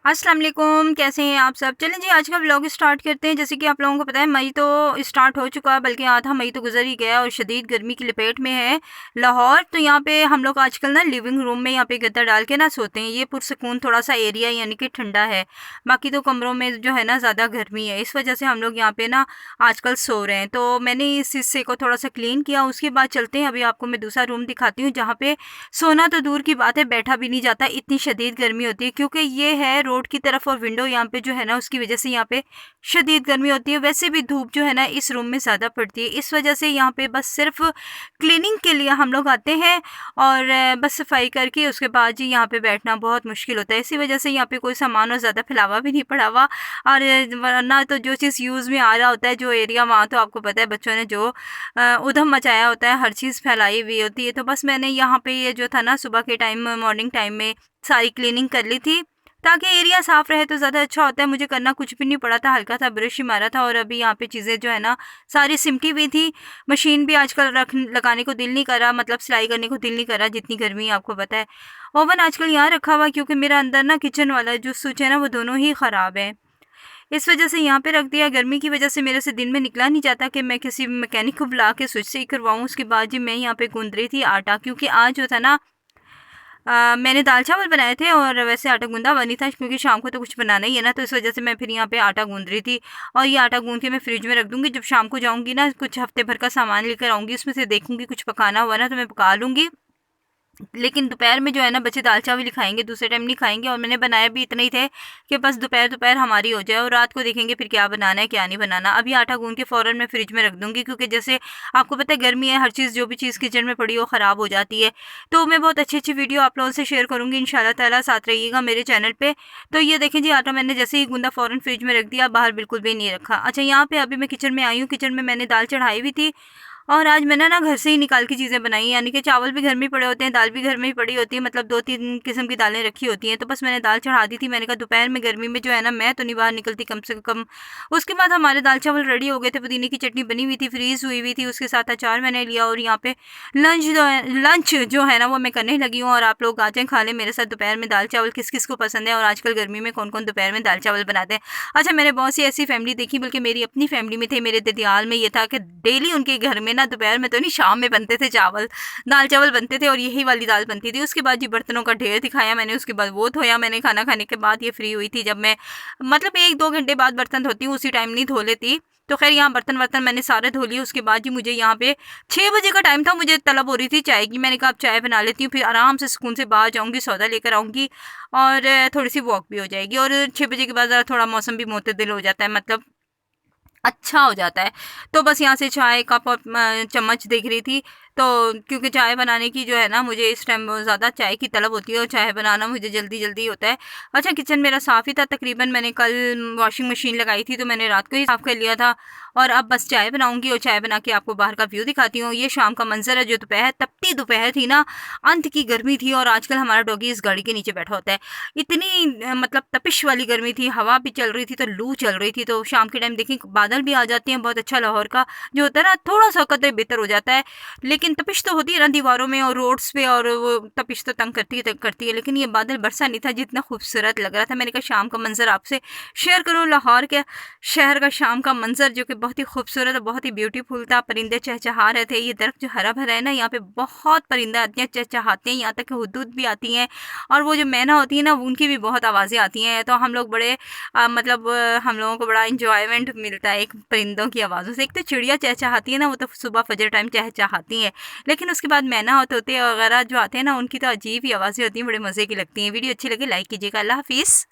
अस्सलाम वालेकुम, कैसे हैं आप सब? चलें जी, आज का व्लॉग स्टार्ट करते हैं। जैसे कि आप लोगों को पता है मई तो स्टार्ट हो चुका है, बल्कि आधा मई तो गुजर ही गया और शदीद गर्मी की लपेट में है लाहौर। तो यहाँ पे हम लोग आजकल ना लिविंग रूम में यहाँ पे गद्दा डाल के ना सोते हैं। ये पुरसकून थोड़ा सा एरिया यानी कि ठंडा है, बाकी तो कमरों में जो है ना ज़्यादा गर्मी है। इस वजह से हम लोग यहाँ पे ना आजकल सो रहे हैं। तो मैंने इस हिस्से को थोड़ा सा क्लीन किया, उसके बाद चलते हैं। अभी आपको मैं दूसरा रूम दिखाती हूँ जहाँ पे सोना तो दूर की बात है, बैठा भी नहीं जाता, इतनी शदीद गर्मी होती है। क्योंकि ये है रोड की तरफ और विंडो यहाँ पे जो है ना, उसकी वजह से यहाँ पे शदीद गर्मी होती है। वैसे भी धूप जो है ना इस रूम में ज़्यादा पड़ती है, इस वजह से यहाँ पे बस सिर्फ क्लीनिंग के लिए हम लोग आते हैं और बस सफाई करके उसके बाद जी यहाँ पे बैठना बहुत मुश्किल होता है। इसी वजह से यहाँ पे कोई सामान और ज़्यादा फैलावा भी नहीं पड़ा हुआ। और वरना तो जो चीज़ यूज़ में आ रहा होता है, जो एरिया, वहाँ तो आपको पता है बच्चों ने जो उधम मचाया होता है, हर चीज़ फैलाई हुई होती है। तो बस मैंने यहाँ पे ये जो था ना सुबह के टाइम, मॉर्निंग टाइम में सारी क्लीनिंग कर ली थी ताकि एरिया साफ़ रहे तो ज़्यादा अच्छा होता है। मुझे करना कुछ भी नहीं पड़ा था, हल्का सा ब्रश ही मारा था और अभी यहाँ पे चीज़ें जो है ना सारी सिमटी हुई थी। मशीन भी आजकल रख लगाने को दिल नहीं कर रहा, मतलब सिलाई करने को दिल नहीं कर रहा, जितनी गर्मी है आपको पता है। ओवन आजकल यहाँ रखा हुआ क्योंकि मेरा अंदर ना किचन वाला जो स्विच है ना वो दोनों ही ख़राब है, इस वजह से यहाँ पे रख दिया। गर्मी की वजह से मेरे से दिन में निकला नहीं जाता कि मैं किसी मैकेनिक को बुला के स्विच से ही करवाऊँ। उसके बाद जी मैं यहाँ पे गूंद रही थी आटा, क्योंकि आज जो था ना मैंने दाल चावल बनाए थे और वैसे आटा गूंदा बनी था क्योंकि शाम को तो कुछ बनाना ही है ना। तो इस वजह से मैं फिर यहाँ पे आटा गूंद रही थी और ये आटा गूंद के मैं फ्रिज में रख दूँगी। जब शाम को जाऊँगी ना, कुछ हफ्ते भर का सामान लेकर आऊँगी, उसमें से देखूँगी कुछ पकाना हुआ ना तो मैं पका लूँगी। लेकिन दोपहर में जो है ना बच्चे दाल चावल ही खाएंगे, दूसरे टाइम नहीं खाएंगे। और मैंने बनाया भी इतना ही थे कि बस दोपहर दोपहर हमारी हो जाए और रात को देखेंगे फिर क्या बनाना है क्या नहीं बनाना। अभी आटा गूंद के फ़ौरन मैं फ्रिज में रख दूँगी क्योंकि जैसे आपको पता है गर्मी है, हर चीज़ जो भी चीज़ किचन में पड़ी वो ख़राब हो जाती है। तो मैं बहुत अच्छी अच्छी वीडियो आप लोगों से शेयर करूँगी इंशाल्लाह ताला, साथ रहिएगा मेरे चैनल पर। तो ये देखें जी, आटा मैंने जैसे ही गूंदा फ़ौरन फ्रिज में रख दिया, बाहर बिल्कुल भी नहीं रखा। अच्छा, यहाँ पर अभी मैं किचन में आई हूँ। किचन में मैंने दाल चढ़ाई हुई थी और आज मैंने ना घर से ही निकाल के चीज़ें बनाई, यानी कि चावल भी घर में ही पड़े होते हैं, दाल भी घर में ही पड़ी होती है, मतलब 2-3 किस्म की दालें रखी होती हैं। तो बस मैंने दाल चढ़ा दी थी। मैंने कहा दोपहर में गर्मी में जो है ना मैं तो नहीं बाहर निकलती कम से कम। उसके बाद हमारे दाल चावल रेडी हो गए थे, पुदीने की चटनी बनी हुई थी, फ्रीज़ हुई हुई थी, उसके साथ अचार मैंने लिया और यहाँ पे लंच जो है ना वो मैं करने लगी हूँ। और आप लोग आ जाएँ खा लें मेरे साथ दोपहर में दाल चावल। किस किस को पसंद है और आजकल गर्मी में कौन कौन दोपहर में दाल चावल बनाते हैं। अच्छा, मैंने बहुत सी ऐसी फैमिली देखी, बल्कि मेरी अपनी फैमिली में थे, मेरे ददियाल में ये था कि डेली उनके घर में ना दोपहर में तो नहीं, शाम में बनते थे चावल, दाल चावल बनते थे और यही वाली दाल बनती थी। उसके बाद जी बर्तनों का ढेर दिखाया मैंने, उसके बाद वो धोया मैंने। खाना खाने के बाद ये फ्री हुई थी, जब मैं मतलब 1-2 घंटे बाद बर्तन धोती हूँ, उसी टाइम नहीं धो लेती। तो खैर यहाँ बर्तन वर्तन मैंने सारे धो लिए। उसके बाद जी मुझे यहाँ पे 6 बजे का टाइम था, मुझे तलब हो रही थी चाय की। मैंने कहा अब चाय बना लेती हूँ, फिर आराम से सुकून से बाहर जाऊँगी, सौदा लेकर आऊँगी और थोड़ी सी वॉक भी हो जाएगी। और 6 बजे के बाद ज़रा थोड़ा मौसम भी मोतदिल हो जाता है, मतलब अच्छा हो जाता है। तो बस यहाँ से चाय कप और चम्मच देख रही थी। तो क्योंकि चाय बनाने की जो है ना मुझे इस टाइम बहुत ज़्यादा चाय की तलब होती है और चाय बनाना मुझे जल्दी जल्दी होता है। अच्छा, किचन मेरा साफ़ ही था तकरीबन। मैंने कल वॉशिंग मशीन लगाई थी तो मैंने रात को ही साफ़ कर लिया था और अब बस चाय बनाऊंगी और चाय बना के आपको बाहर का व्यू दिखाती हूँ। ये शाम का मंजर है, जो दोपहर तपती दोपहर थी ना, अंत की गर्मी थी। और आजकल हमारा डॉगी इस गाड़ी के नीचे बैठा होता है। इतनी मतलब तपिश वाली गर्मी थी, हवा भी चल रही थी तो लू चल रही थी। तो शाम के टाइम देखिए बादल भी आ जाते हैं, बहुत अच्छा लाहौर का जो होता है ना थोड़ा सा कदर बेहतर हो जाता है। लेकिन तपिश तो होती है ना दीवारों में और रोड्स पे, और वो तपिश तो तंग करती है। लेकिन ये बादल बरसा नहीं था जितना खूबसूरत लग रहा था। मैंने कहा शाम का मंजर आपसे शेयर करूँ, लाहौर के शहर का शाम का मंजर जो कि बहुत ही खूबसूरत और बहुत ही ब्यूटीफुल था। परिंदे चहचहा रहे थे। ये दरख्त जो हरा भरा है ना, यहाँ पे बहुत परिंदे आते हैं, चहचहाते हैं, यहाँ तक कि हुदूद भी आती हैं। और वो जो मैना होती है ना, उनकी भी बहुत आवाज़ें आती हैं। तो हम लोग बड़े मतलब हम लोगों को बड़ा इंजॉयमेंट मिलता है एक परिंदों की आवाज़ों से। एक तो चिड़िया चहचहाती है ना, वो तो सुबह फजर टाइम चहचहाती हैं, लेकिन उसके बाद मैना और तोते वगैरह जो आते हैं ना, उनकी तो अजीब ही आवाज़ें होती हैं, बड़े मज़े की लगती हैं। वीडियो अच्छी लगी लाइक कीजिएगा। अल्लाह हाफिज़।